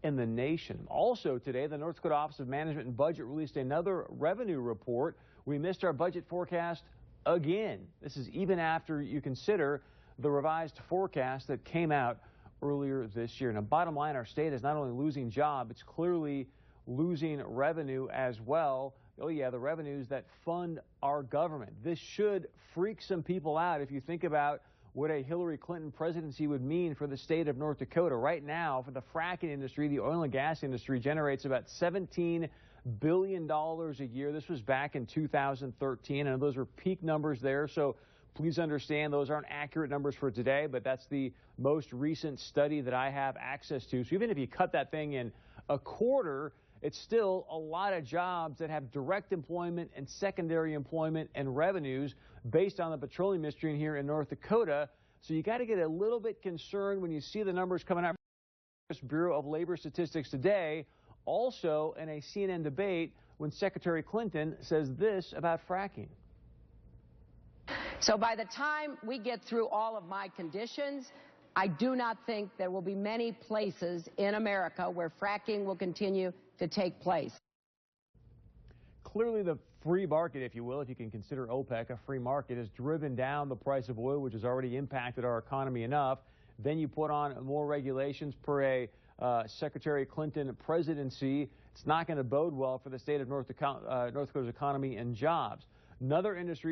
in the nation. Also today, the North Dakota Office of Management and Budget released another revenue report. We missed our budget forecast again. This is even after you consider the revised forecast that came out earlier this year. Now, bottom line, our state is not only losing jobs, it's clearly losing revenue as well. Oh yeah, the revenues that fund our government. This should freak some people out if you think about what a Hillary Clinton presidency would mean for the state of North Dakota. Right now, for the fracking industry, the oil and gas industry generates about $17 billion a year. This was back in 2013, and those were peak numbers there. So please understand those aren't accurate numbers for today, but that's the most recent study that I have access to. So even if you cut that thing in a quarter, it's still a lot of jobs that have direct employment and secondary employment and revenues based on the petroleum industry here in North Dakota. So you got to get a little bit concerned when you see the numbers coming out from the Bureau of Labor Statistics today. Also in a CNN debate when Secretary Clinton says this about fracking. So by the time we get through all of my conditions, I do not think there will be many places in America where fracking will continue to take place. Clearly the free market, if you will, if you can consider OPEC a free market, has driven down the price of oil, which has already impacted our economy enough. Then you put on more regulations per a Secretary Clinton presidency. It's not going to bode well for the state of North Dakota's economy and jobs. Another industry